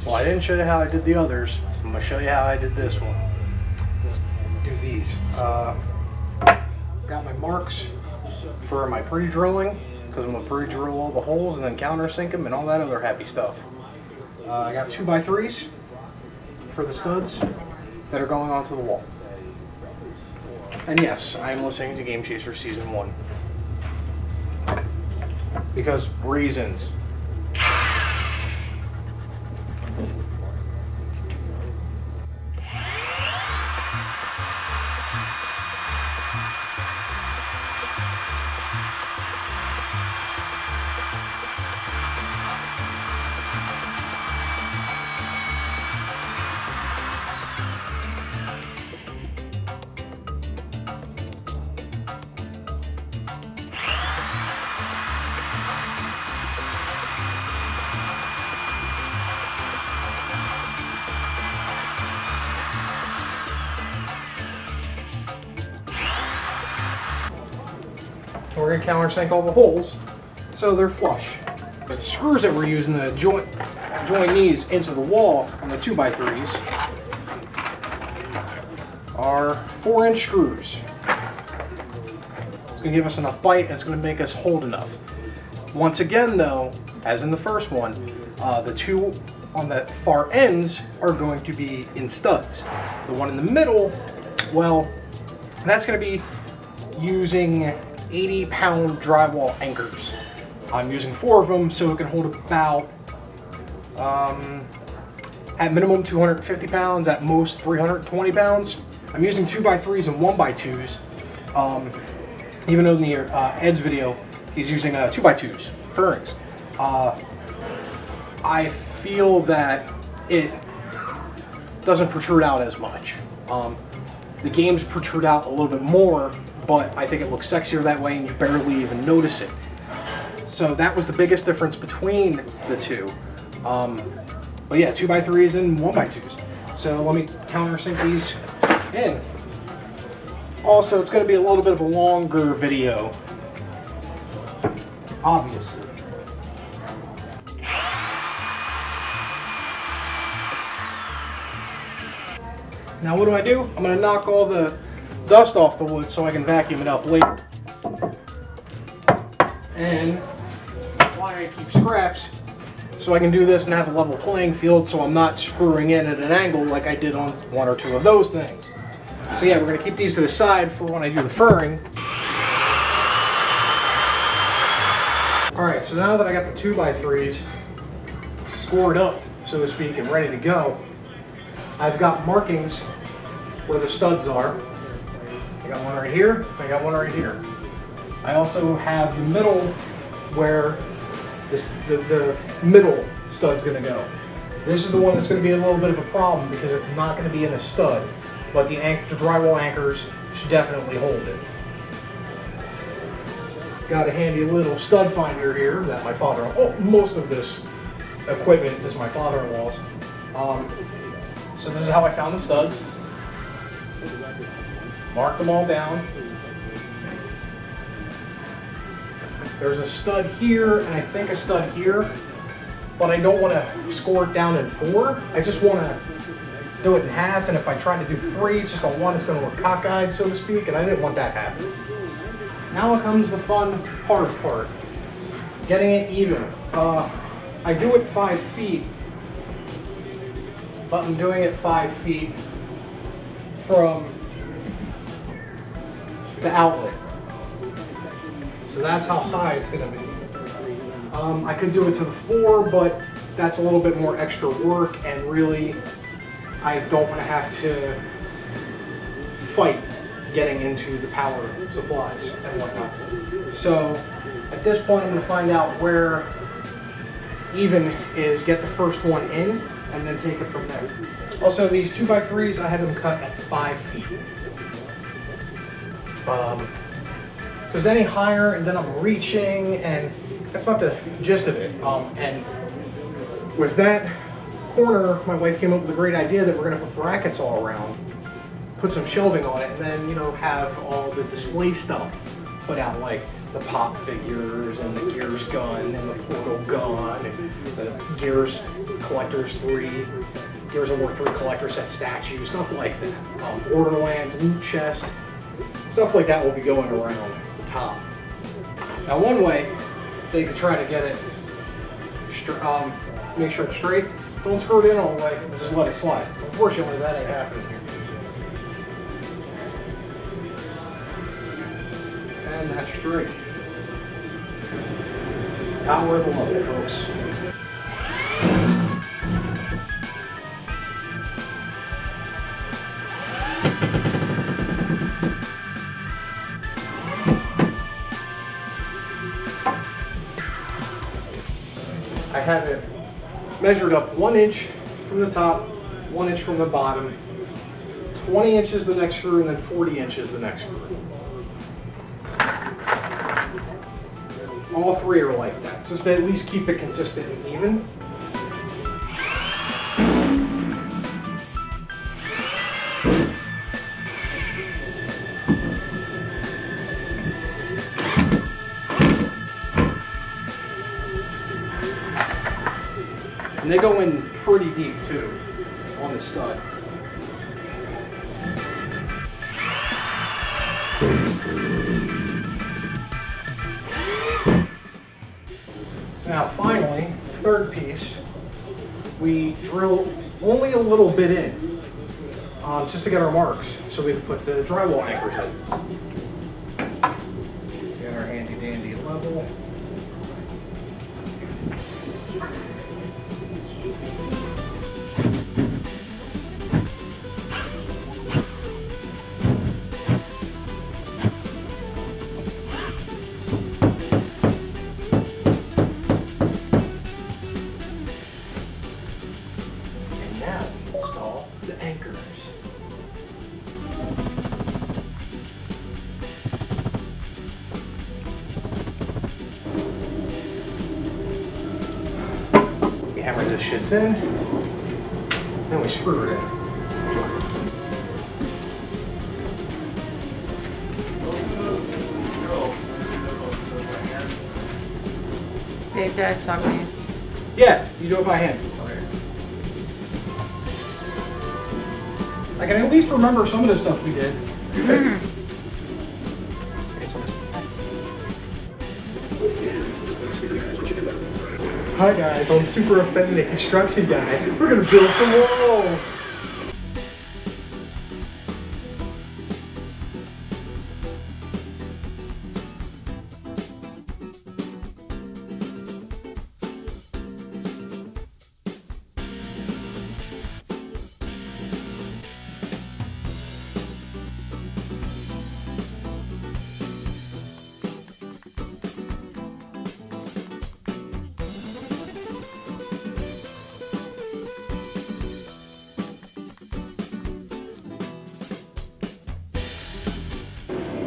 Well, I didn't show you how I did the others. I'm going to show you how I did this one. Do these. Got my marks for my pre-drilling, because I'm going to pre-drill all the holes and then countersink them and all that other happy stuff. I got 2x3s for the studs that are going onto the wall. And yes, I am listening to Game Chaser Season 1. Because reasons. We're going to countersink all the holes so they're flush. The screws that we're using to join these into the wall on the 2x3s are 4-inch screws. It's going to give us enough bite and it's going to make us hold enough. Once again though, as in the first one, the two on the far ends are going to be in studs. The one in the middle, well, that's going to be using 80-pound drywall anchors. I'm using 4 of them so it can hold about, at minimum 250 pounds, at most 320 pounds. I'm using 2x3s and 1x2s, even though in the Ed's video he's using 2x2s, furrings. I feel that it doesn't protrude out as much. The games protrude out a little bit more, but I think it looks sexier that way and you barely even notice it. So that was the biggest difference between the two. But yeah, 2x3s and 1x2s. So let me countersink these in. Also, it's going to be a little bit of a longer video, obviously. Now what do? I'm going to knock all the dust off the wood so I can vacuum it up later. And why I keep scraps, so I can do this and have a level playing field so I'm not screwing in at an angle like I did on 1 or 2 of those things. So yeah, we're going to keep these to the side for when I do the furring. Alright, so now that I got the 2x3s scored up, so to speak, and ready to go, I've got markings where the studs are. I got one right here, I got one right here. I also have the middle where the middle stud's going to go. This is the one that's going to be a little bit of a problem because it's not going to be in a stud, but the drywall anchors should definitely hold it. Got a handy little stud finder here that my most of this equipment is my father-in-law's. So this is how I found the studs. Mark them all down. There's a stud here and I think a stud here, but I don't want to score it down in 4. I just want to do it in half, and if I try to do 3, it's just a 1, it's going to look cockeyed, so to speak, and I didn't want that to happen. Now comes the fun, hard part, getting it even. I do it 5 feet, but I'm doing it 5 feet from the outlet. So that's how high it's going to be. I could do it to the floor, but that's a little bit more extra work, and really I don't want to have to fight getting into the power supplies and whatnot. So at this point I'm going to find out where even is, get the first one in, and then take it from there. Also, these 2x3s, I have them cut at 5 feet. Because any higher and then I'm reaching, and that's not the gist of it. And with that corner, my wife came up with a great idea that we're going to put brackets all around, put some shelving on it, and then, you know, have all the display stuff put out, like the pop figures and the Gears gun and the Portal gun and the Gears Collectors 3, Gears of War 3 collector set statues, stuff like that. Borderlands, loot chest, stuff like that will be going around the top. Now one way they could try to get it, make sure it's straight, don't screw it in all the way, just let it slide. Unfortunately that ain't happening here. And that's straight. Power of the level, folks. I have it measured up 1 inch from the top, 1 inch from the bottom, 20 inches the next screw, and then 40 inches the next screw. All three are like that, just to at least keep it consistent and even. And they go in pretty deep too, on the stud. Now finally, third piece, we drill only a little bit in, just to get our marks, so we can put the drywall anchors in. Get our handy dandy level. The anchors. We hammer this shit in, then we screw it in. Hey, Dad's talking to you. Yeah, you do it by hand. I can at least remember some of the stuff we did. Hi guys, I'm super offended the construction guy. We're gonna build some walls.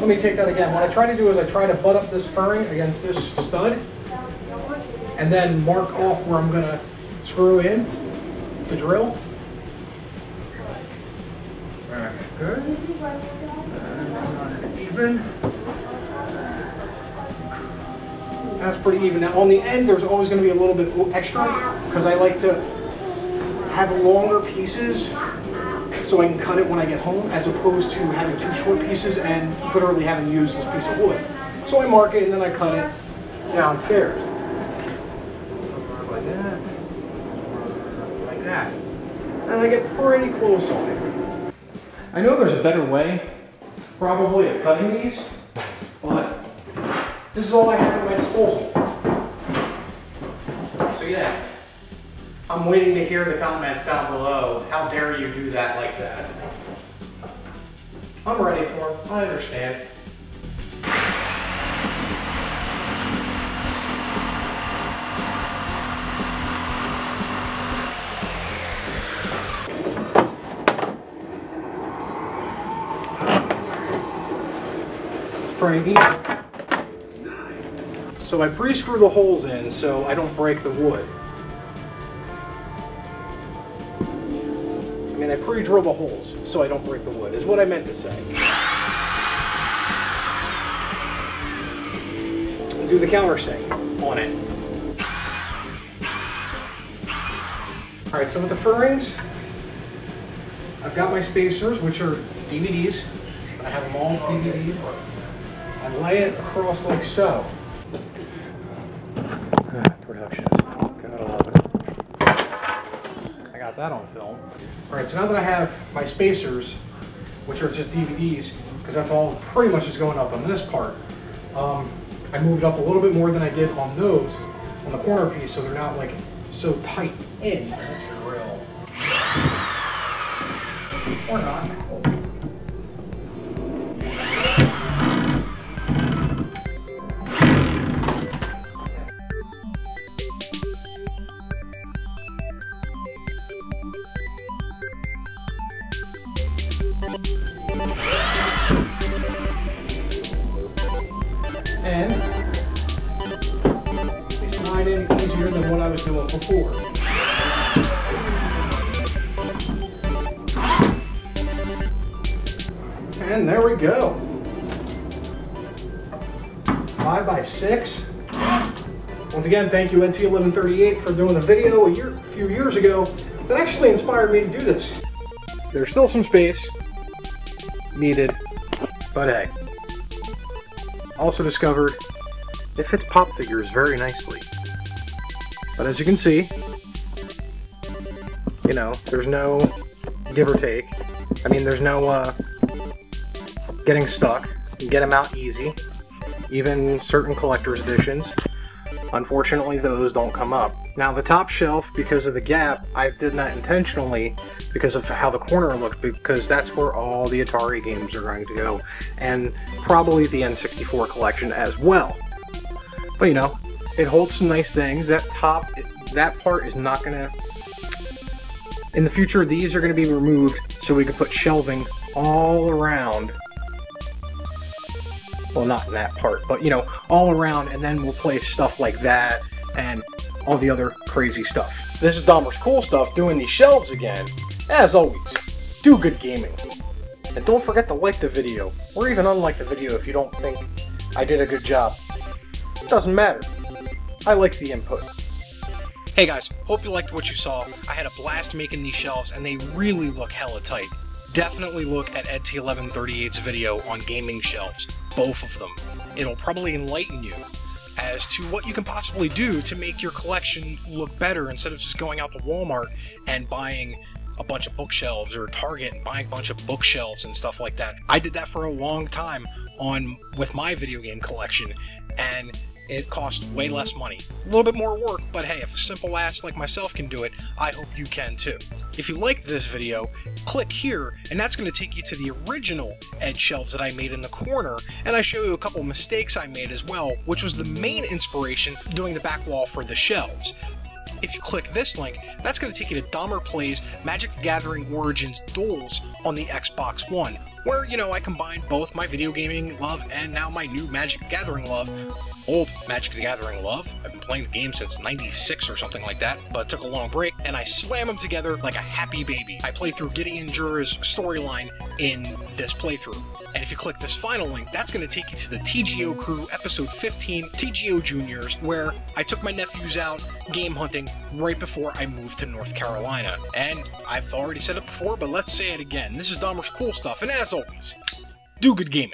Let me take that again. What I try to do is I try to butt up this furring against this stud and then mark off where I'm going to screw in to drill. Alright, good. Even. That's pretty even. Now on the end there's always going to be a little bit extra because I like to have longer pieces so I can cut it when I get home, as opposed to having two short pieces and literally having used this piece of wood. So I mark it and then I cut it downstairs. Like that. Like that. And I get pretty close on it. I know there's a better way, probably, of cutting these, but this is all I have at my disposal. So yeah. I'm waiting to hear the comments down below. How dare you do that like that? I'm ready for it. I understand. Pretty neat. So I pre-screw the holes in so I don't break the wood. I mean, I pre-drill the holes so I don't break the wood, is what I meant to say. and do the countersink on it. Alright, so with the fur-ins, I've got my spacers, which are DVDs. I have them all DVDs. I lay it across like so. Production. Gotta love it. I got that on film. Alright, so now that I have my spacers, which are just DVDs, because that's all pretty much is going up on this part, I moved up a little bit more than I did on those, on the corner piece, so they're not like so tight in. That's your real. Or not. And they slide in easier than what I was doing before. And there we go. 5x6. Once again, thank you EdT1138 for doing a video a few years ago that actually inspired me to do this. There's still some space needed, but hey. Also discovered it fits pop figures very nicely. But as you can see, you know, there's no give or take. I mean, there's no getting stuck. You get them out easy. Even certain collector's editions. Unfortunately, those don't come up. Now the top shelf, because of the gap, I did that intentionally because of how the corner looked, because that's where all the Atari games are going to go, and probably the N64 collection as well. But you know, it holds some nice things. That top, that part is not gonna, in the future these are gonna be removed so we can put shelving all around. Well, not in that part, but you know, all around, and then we'll place stuff like that and all the other crazy stuff. This is Dahmer's Cool Stuff doing these shelves again. As always, do good gaming. And don't forget to like the video, or even unlike the video if you don't think I did a good job. It doesn't matter. I like the input. Hey guys, hope you liked what you saw. I had a blast making these shelves, and they really look hella tight. Definitely look at EdT1138's video on gaming shelves. Both of them. It'll probably enlighten you as to what you can possibly do to make your collection look better instead of just going out to Walmart and buying a bunch of bookshelves, or Target and buying a bunch of bookshelves and stuff like that. I did that for a long time with my video game collection, and it cost way less money. A little bit more work, but hey, if a simple ass like myself can do it, I hope you can too. If you liked this video, click here, and that's going to take you to the original Ed shelves that I made in the corner, and I show you a couple mistakes I made as well, which was the main inspiration doing the back wall for the shelves. If you click this link, that's going to take you to Dahmer Plays Magic the Gathering Origins Duels on the Xbox One, where, you know, I combined both my video gaming love and now my new Magic the Gathering love. Old Magic the Gathering love. I've been playing the game since '96 or something like that, but took a long break, and I slam them together like a happy baby. I played through Gideon Jura's storyline in this playthrough. And if you click this final link, that's going to take you to the TGO Crew Episode 15, TGO Juniors, where I took my nephews out game hunting right before I moved to North Carolina. And I've already said it before, but let's say it again. This is Dahmer's Cool Stuff, and as always, do good gaming.